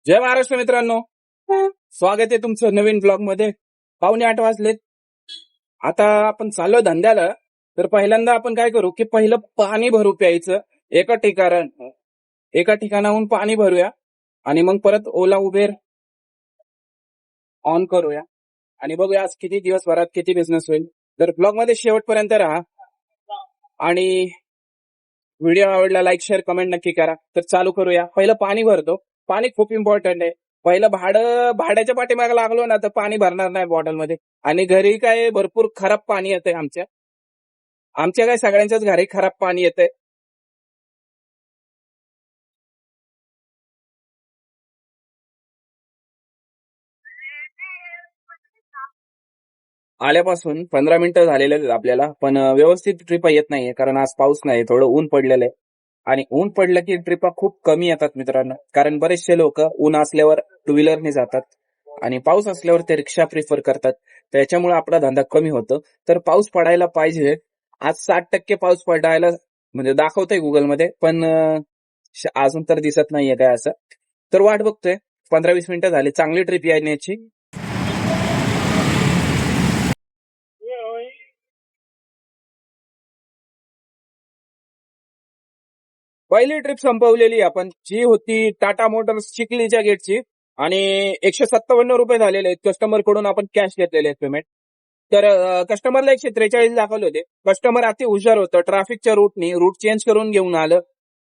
जय महाराष्ट्र मित्रांनो, स्वागत आहे तुमचं नवीन ब्लॉग मध्ये. 7:45 वाजलेत. आता आपण चाललो धंद्याला. तर पहिल्यांदा आपण काय करू की पहिलं पाणी भरू प्यायचं एका ठिकाणाहून पाणी भरूया आणि मग परत ओला उबेर ऑन करूया आणि बघूया आज किती दिवसभरात किती बिझनेस होईल. तर ब्लॉग मध्ये शेवटपर्यंत राहा आणि व्हिडिओ आवडला लाईक शेअर कमेंट नक्की करा. तर चालू करूया. पहिलं पाणी भरतो. पाणी खूप इम्पॉर्टंट आहे. पहिलं भाड्याच्या पाठीमागे लागलो ना तर पाणी भरणार नाही बॉटलमध्ये. आणि घरी काय भरपूर खराब पाणी येतंय आमच्या काय सगळ्यांच्याच घरी खराब पाणी येतंय. आल्यापासून 15 मिनिटं झालेले आहेत आपल्याला, पण व्यवस्थित ट्रिपा येत नाहीये कारण आज पाऊस नाही, थोडं ऊन पडलेलं आहे. आणि ऊन पडलं की ट्रिपा खूप कमी येतात मित्रांनो, कारण बरेचसे लोक ऊन असल्यावर टू व्हीलरने जातात आणि पाऊस असल्यावर ते रिक्षा प्रिफर करतात. त्याच्यामुळे आपला धंदा कमी होतो. तर पाऊस पडायला पाहिजे. आज 60% पाऊस पडायला म्हणजे दाखवतंय गुगलमध्ये, पण अजून तर दिसत नाहीये काय असं. तर वाट बघतोय. 15-20 मिनिटं झाली, चांगली ट्रिप येण्याची. पहिली ट्रिप संपवलेली आपण, जी होती टाटा मोटर्स चिखलीच्या गेटची. आणि 157 रुपये झालेले आहेत. कस्टमर कडून आपण कॅश घेतलेले आहेत पेमेंट. तर कस्टमरला 143 दाखवले होते. कस्टमर अति हुशार होतं. ट्रॅफिकच्या रूट चेंज करून घेऊन आलं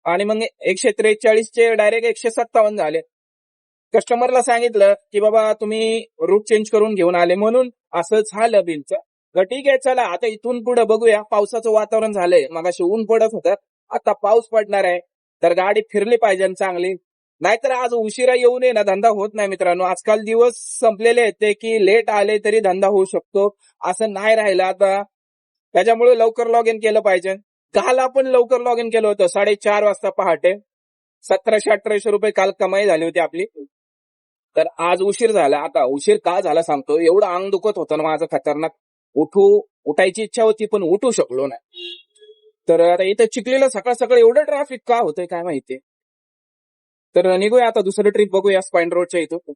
आणि मग 143 चे डायरेक्ट 157 झाले. कस्टमरला सांगितलं की बाबा तुम्ही रूट चेंज करून घेऊन आले म्हणून असं झालं बिलचं. तर ठीक आहे, चला आता इथून पुढे बघूया. पावसाचं वातावरण झालंय, मगाशी ऊन पडत होतं, आता पाऊस पडणार आहे. तर गाडी फिरली पाहिजे चांगली. नाहीतर आज उशिरा येऊ नये ना धंदा होत नाही मित्रांनो. आजकाल दिवस संपलेले आहेत ते की लेट आले तरी धंदा होऊ शकतो, असं नाही राहिलं आता. त्याच्यामुळे लवकर लॉग इन केलं पाहिजे. काल आपण लवकर लॉग इन केलं होतं 4:30 वाजता पहाटे. 1700-1800 रुपये काल कमाई झाली होती आपली. तर आज उशीर झाला. आता उशीर का झाला सांगतो. एवढं अंग दुखत होतं ना माझं खतरनाक. उठायची इच्छा होती पण उठू शकलो नाही. तर आता इथं चिखलीला सकाळ सकाळ एवढं ट्रॅफिक का होतंय काय माहिती. तर निघूया आता, दुसरं ट्रिप बघूया स्पाईन रोडच्या इथून.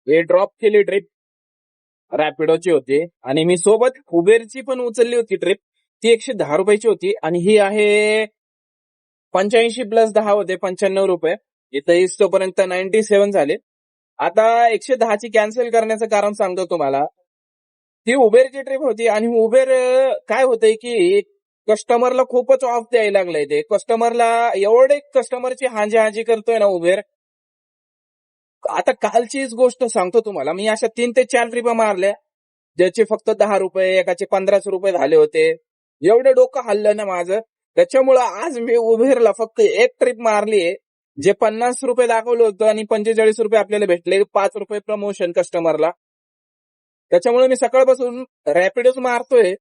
हे ड्रॉप केली ट्रिप रॅपिडोची होती आणि मी सोबत उबेरची पण उचलली होती ट्रिप. ती 110 रुपयाची होती आणि ही आहे 85+10 होते 95 रुपये. इथं इस्तोपर्यंत 97 झाले. आता 110 ची कॅन्सल करण्याचं कारण सांगतो तुम्हाला. ती उबेरची ट्रिप होती आणि उबेर काय होतंय की कस्टमरला खूपच ऑफ द्यायला लागलंय. ते कस्टमरला एवढे कस्टमरची हांजी करतोय ना उबेर. आता कालचीच गोष्ट सांगतो तुम्हाला. मी अशा 3 ते 4 ट्रिपा मारल्या, ज्याचे फक्त 10 रुपये, एकाचे 15 रुपये झाले होते. एवढं डोकं हल्लं ना माझं. त्याच्यामुळं आज मी उबेरला फक्त एक ट्रिप मारलीये, जे 50 रुपये दाखवलं होतं आणि 45 रुपये आपल्याला भेटले. 5 रुपये प्रमोशन कस्टमरला. त्याच्यामुळे मी सकाळपासून रॅपिडोच मारतोय.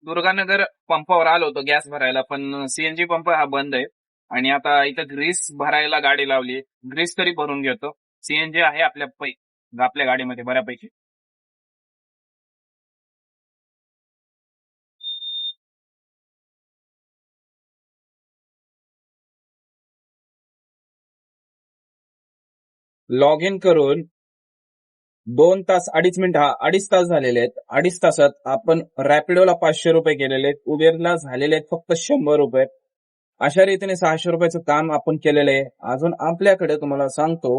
दुर्गानगर पंपावर आलो होतो गॅस भरायला, पण सीएनजी पंप हा बंद आहे. आणि आता इथं ग्रीस भरायला गाडी लावली. ग्रीस तरी भरून घेतो. सीएनजी आहे आपल्या गाडीमध्ये बऱ्यापैकी. लॉग इन करून 2 तास 2.5 मिनिट, 2.5 तास झालेले आहेत. 2.5 तासात आपण रॅपिडोला 500 रुपये केलेले आहेत, उबेरला झालेले आहेत फक्त 100 रुपये. अशा रीतीने 600 रुपयाचं काम आपण केलेलं आहे. अजून आपल्याकडे तुम्हाला सांगतो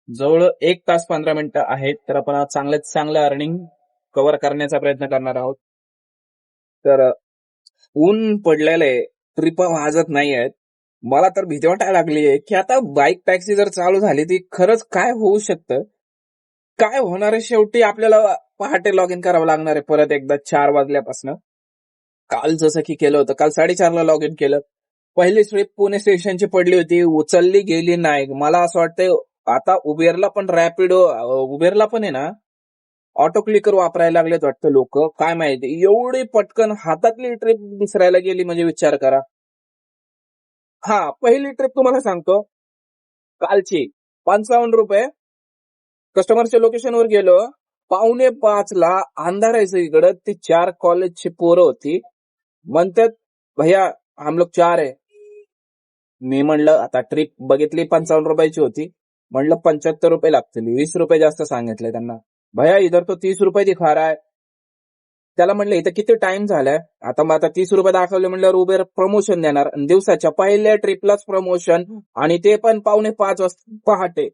जवळ 1 तास 15 मिनिटं आहेत. तर आपण आज चांगलं अर्निंग कव्हर करण्याचा प्रयत्न करणार आहोत. तर ऊन पडलेलं आहे, ट्रिपा वाजत नाही आहेत. मला तर भीती वाटायला लागली आहे की आता बाईक टॅक्सी जर चालू झाली ती खरंच काय होऊ शकतं, काय होणार आहे. शेवटी आपल्याला पहाटे लॉग इन करावं लागणार आहे परत एकदा 4 वाजल्यापासून. काल जसं की केलं होतं, काल 4:30 ला लॉग इन केलं. पहिली ट्रिप पुणे स्टेशनची पडली होती, उचलली गेली नाही. मला असं वाटतंय आता उबेरला पण आहे ना, ऑटो क्लिकर वापरायला लागलेत वाटतं लोक, काय माहिती एवढी पटकन हातातली ट्रिप विसरायला गेली म्हणजे विचार करा. हा, पहिली ट्रिप तुम्हाला सांगतो कालची. 55 रुपये कस्टमरच्या लोकेशनवर गेलो. 4:45ला अंधार आहे सगळीकडं. ती 4 कॉलेजची पोरं होती. म्हणतात, भैया हम लोग 4 है. मी म्हणलं आता ट्रिप बघितली 55 रुपयाची होती. म्हणलं 75 रुपये लागतील. 20 रुपये जास्त सांगितले त्यांना. भैया इधर तो 30 रुपये दिखा रहा है. त्याला म्हणलं इथं किती टाइम झालाय. आता 30 रुपये दाखवले म्हणल्यावर उबेर प्रमोशन देणार. आणि दिवसाच्या पहिल्या ट्रिपलाच प्रमोशन, आणि ते पण 4:45 वाजता पहाटे.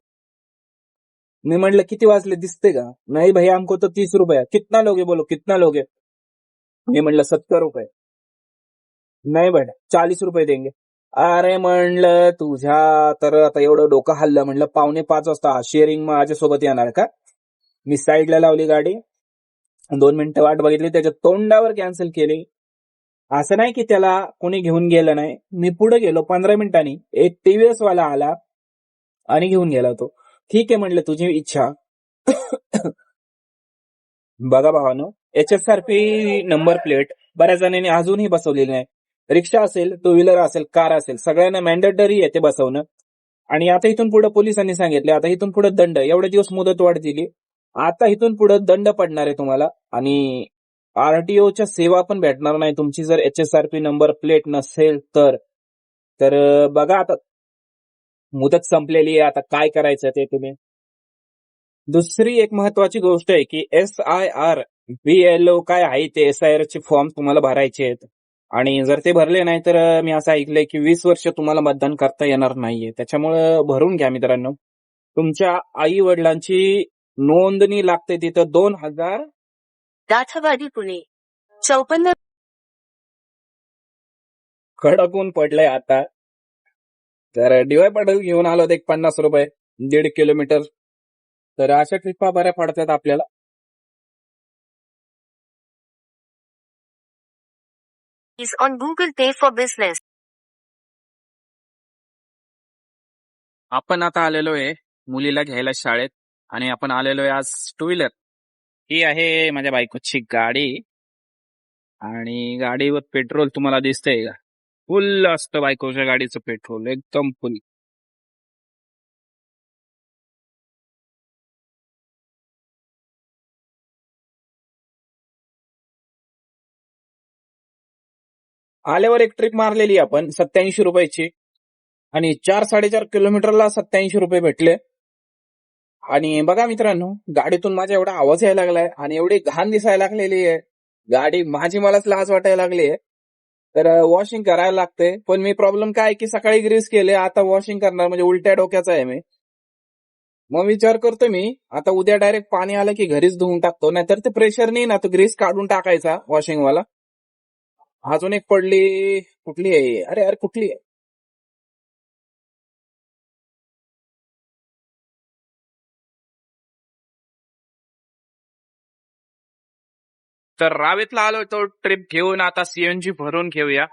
मी म्हणलं किती वाजले दिसते का. नाही भैया हमको तो 30 रुपये है. कितना लोगे बोलो, कितना लोगे. मी म्हणलं 70 रुपये. नाही बेटा 40 रुपये देंगे. अरे म्हणलं तुझ्या तर आता एवढं डोकं हल्लं. म्हणलं 4:45 वाजता शेअरिंग माझ्यासोबत येणार का. मी साईडला लावली गाडी. 2 मिनिटं वाट बघितली, त्याच्या तोंडावर कॅन्सल केली. असं नाही की त्याला कोणी घेऊन गेलं नाही. मी पुढे गेलो 15 मिनिटांनी. एक टीव्हीएस वाला आला आणि घेऊन गेला तो. ठीक आहे म्हणलं तुझी इच्छा. बघा भावानो, HSRP नंबर प्लेट बऱ्याच जणांनी अजूनही बसवलेली नाही. रिक्षा असेल, टू व्हीलर असेल, कार असेल, सगळ्यांना मॅन्डेटरी आहे ते बसवणं. आणि आता इथून पुढे पोलिसांनी सांगितले, आता इथून पुढे दंड. एवढे दिवस मुदतवाढ दिली, आता इथून पुढे दंड पडणार आहे तुम्हाला. आणि RTOच्या सेवा पण भेटणार नाही तुमची जर HSRP नंबर प्लेट नसेल तर. तर बघा आता मुदत संपलेली आहे, आता काय करायचं ते तुम्ही. दुसरी एक महत्वाची गोष्ट आहे की SIR BLO काय आहे ते SIR चे फॉर्म तुम्हाला भरायचे आहेत. आणि जर ते भरले नाही तर मी असं ऐकलंय की 20 वर्ष तुम्हाला मतदान करता येणार नाहीये. त्याच्यामुळे भरून घ्या मित्रांनो. तुमच्या आई वडिलांची नोंदणी लागते तिथं 2000. राठवाडी पुणे 54. कडक ऊन पडलंय आता. तर DY पाटील घेऊन आलो 50 रुपये 1.5 किलोमीटर. तर अशा ट्रिपा बऱ्या पडतात आपल्याला. is on Google Pay for Business. आपण आता आलेलो आहे मुलीला घ्यायला शाळेत, आणि आपण आलेलो आहे आज टू व्हीलर. ही आहे माझ्या बायकोची गाडी, आणि गाडीवर पेट्रोल तुम्हाला दिसतंय का. फुल असतं बायकोच्या गाडीचं पेट्रोल, एकदम फुल. आल्यावर एक ट्रिप मारलेली आपण 87 रुपयाची, आणि 4-4.5 किलोमीटरला 87 रुपये भेटले. आणि बघा मित्रांनो, गाडीतून माझा एवढा आवाज यायला लागलाय आणि एवढी घाण दिसायला लागलेली आहे गाडी, माझी मलाच लाज वाटायला लागली आहे. तर वॉशिंग करायला लागते. पण मी प्रॉब्लेम काय की सकाळी ग्रीस केले, आता वॉशिंग करणार म्हणजे उलट्या डोक्याचा आहे मी. मग विचार करतो मी आता उद्या डायरेक्ट पाणी आलं की घरीच धुवून टाकतो, नाहीतर ते प्रेशर नाही ना, तो ग्रीस काढून टाकायचा वॉशिंगवाला. अजून एक पडली, कुठली आहे, अरे अरे कुठली आहे. तर रावेतला आलो तो ट्रिप घेऊन, आता CNG भरून घेऊया.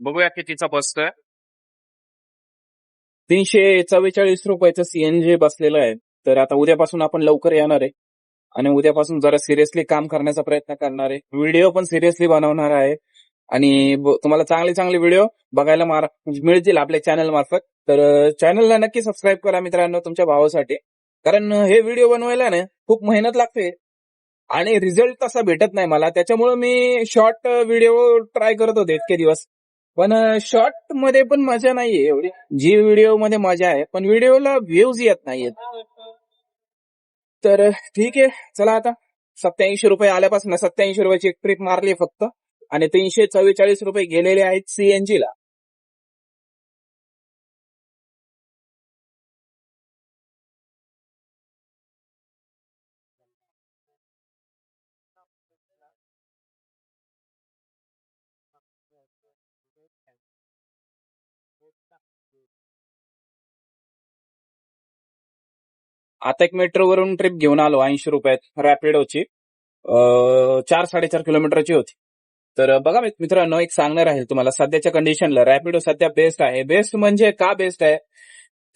बघूया कितीचा बसतोय. 344 रुपयाचं CNG बसलेलं आहे. तर आता उद्यापासून आपण लवकर येणार आहे, आणि उद्यापासून जरा सिरियसली काम करण्याचा प्रयत्न करणार आहे. व्हिडिओ पण सिरियसली बनवणार आहे, आणि तुम्हाला चांगले चांगले व्हिडिओ बघायला मिळतील आपल्या चॅनल मार्फत. तर चॅनलला नक्की सबस्क्राईब करा मित्रांनो तुमच्या भावासाठी. कारण हे व्हिडिओ बनवायला ना खूप मेहनत लागते, आणि रिझल्ट तसा भेटत नाही मला. त्याच्यामुळे मी शॉर्ट व्हिडिओ ट्राय करत होते इतके दिवस. पण शॉर्ट मध्ये पण मजा नाहीये एवढी जी व्हिडिओ मध्ये मजा आहे, पण व्हिडिओला व्ह्यूज येत नाहीयेत. तर ठीक आहे, चला आता 87 रुपये आल्यापासून 87 रुपयाची एक ट्रिप मारली फक्त, आणि 344 रुपये गेलेले आहेत CNG ला. आता एक मेट्रोवरून ट्रिप घेऊन आलो 80 रुपयात रॅपिडोची. 4-4.5 किलोमीटरची होती. तर बघा मित्रांनो, एक सांगणार आहे तुम्हाला, सध्याच्या कंडिशनला रॅपिडो सध्या बेस्ट आहे. बेस्ट म्हणजे का बेस्ट आहे,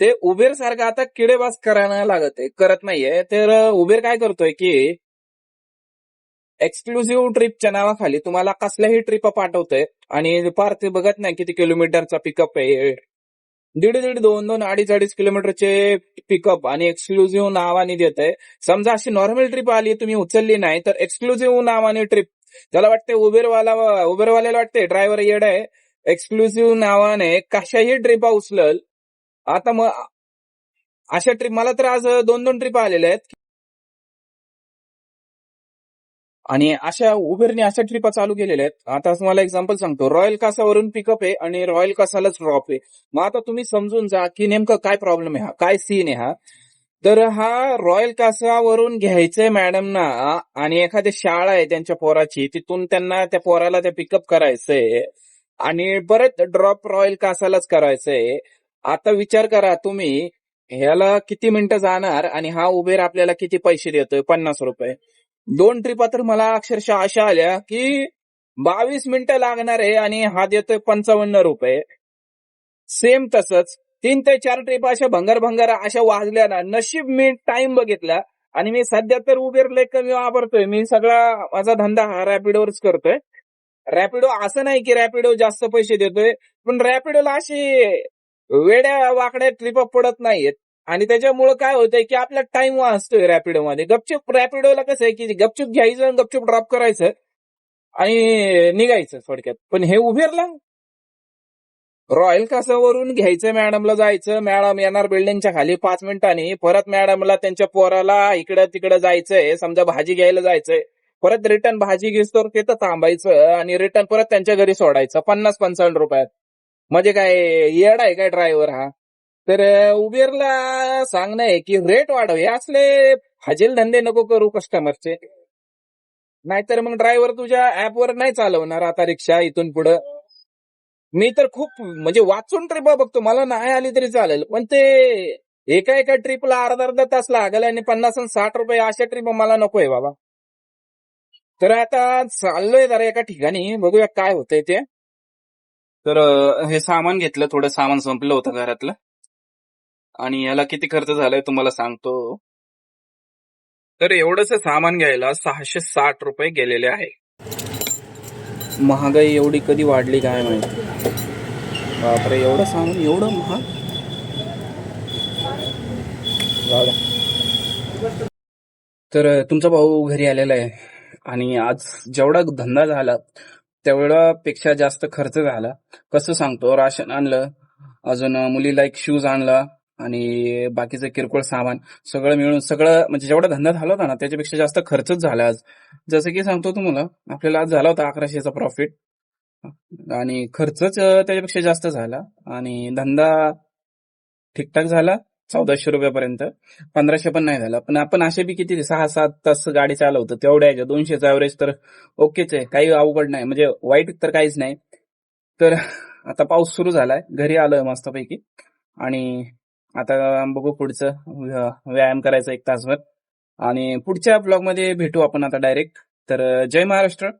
ते उबेर सारखं आता किडेबाज करायला करत नाहीये. तर उबेर काय करतोय की एक्सक्लुझिव्ह ट्रिपच्या नावाखाली तुम्हाला कसल्याही ट्रिप पाठवतोय आणि पार ते बघत नाही किती किलोमीटरचा पिकअप आहे. दीड 2 अडीच किलोमीटरचे पिकअप आणि एक्सक्लुझिव्ह नावाने देत आहे. समजा अशी नॉर्मल ट्रिप आली तुम्ही उचलली नाही तर एक्सक्लुझिव्ह नावाने ट्रिप, त्याला वाटते उबेरवाल्याला वाटते ड्रायव्हर येड आहे, एक्सक्लुझिव्ह नावाने कशाही ट्रिपा उचलल. आता मग अशा ट्रिप मला तर आज 2 ट्रिप आलेल्या आहेत आणि अशा उबेरने अशा ट्रिपा चालू केलेल्या आहेत. आता तुम्हाला एक्झाम्पल सांगतो, रॉयल कासावरून पिकअप आहे आणि रॉयल कासालाच ड्रॉप आहे. मग आता तुम्ही समजून जा की नेमकं काय प्रॉब्लेम आहे, हा काय सीन आहे हा. तर हा रॉयल कासावरून घ्यायचंय मॅडमना आणि एखादी शाळा आहे त्यांच्या पोराची, तिथून त्यांना त्या पोराला ते पिकअप करायचंय आणि परत ड्रॉप रॉयल कासालाच करायचंय. आता विचार करा तुम्ही, ह्याला किती मिनिटं जाणार आणि हा उबेर आपल्याला किती पैसे देतोय, 50 रुपये. 2 ट्रिपा तर मला अक्षरशः अशा आल्या की 22 मिनिटं लागणार आहे आणि हा देतोय 55 रुपये. सेम तसंच 3 ते 4 ट्रिप अशा भंगार अशा वाजल्या ना, नशीब मी टाइम बघितला आणि मी सध्या तर उबेर लय कमी वापरतोय. मी सगळा माझा धंदा हा रॅपिडोवरच करतोय. रॅपिडो असं नाही की रॅपिडो जास्त पैसे देतोय, पण रॅपिडोला अशी वेड्या वाकड्या ट्रिपा पडत नाहीयेत आणि त्याच्यामुळे काय होतंय की आपला टाइम वाचतोय रॅपिडोमध्ये. गपचूप रॅपिडोला कसं आहे की गपचूप घ्यायचं आणि गपचूप ड्रॉप करायचं आणि निघायचं थोडक्यात. पण हे उबेरला रॉयल कासावरून घ्यायचं, मॅडमला जायचं, मॅडम येणार बिल्डिंगच्या खाली 5 मिनिटांनी, परत मॅडमला त्यांच्या पोराला इकडं तिकडं जायचंय, समजा भाजी घ्यायला जायचंय, परत रिटर्न भाजी घेतोर तिथं थांबायचं आणि रिटर्न परत त्यांच्या घरी सोडायचं 50-55 रुपयात. म्हणजे काय येड आहे काय ड्रायव्हर हा. तर उबेरला सांगणं आहे की रेट वाढव, हे असले फाजील धंदे नको करू कस्टमरचे. नाहीतर मग ड्रायव्हर तुझ्या ऍपवर नाही चालवणार आता रिक्षा इथून पुढं. मी तर खूप म्हणजे वाचून ट्रिपा बघतो, मला नाही आली तरी चालेल, पण ते एका ट्रिपला अर्धा तास लागेल आणि 50 आणि 60 रुपये अशा ट्रिप मला नकोय बाबा. तर आता चाललोय जरा एका ठिकाणी, बघूया काय होतंय ते. तर हे सामान घेतलं, थोडं सामान संपलं होतं घरातलं आणि याला किती खर्च झालाय तुम्हाला सांगतो. तर एवढंच सामान घ्यायला 660 रुपये गेलेले आहे. महागाई एवढी कधी वाढली काय माहिती. बापरे, एवढं सामान एवढं महाग. जाऊ द्या. तर तुमचा भाऊ घरी आलेला आहे आणि आज जेवढा धंदा झाला तेवढ्यापेक्षा जास्त खर्च झाला. कसं सांगतो, राशन आणलं, अजून मुलीला एक शूज आणला आणि बाकीचं किरकोळ सामान सगळं मिळून सगळं म्हणजे जेवढा धंदा झाला होता ना त्याच्यापेक्षा जास्त खर्चच झाला आज. जसं की सांगतो तुम्हाला, आपल्याला आज झाला होता 1100चा प्रॉफिट आणि खर्चच त्याच्यापेक्षा जास्त झाला आणि धंदा ठीकठाक झाला 1400 रुपयापर्यंत. 1500 पण नाही झाला, पण आपण असे बी किती 6-7 तास गाडी चालवतो, तेवढ्या 200चा ॲव्हरेज तर ओकेच आहे, काही अवघड नाही, म्हणजे वाईट तर काहीच नाही. तर आता पाऊस सुरू झालाय, घरी आलोय मस्तपैकी आणि आता बघू पुढचं व्यायाम करायचा 1 तासभर आणि पुढच्या ब्लॉग मध्ये भेटू आपण आता डायरेक्ट. तर जय महाराष्ट्र.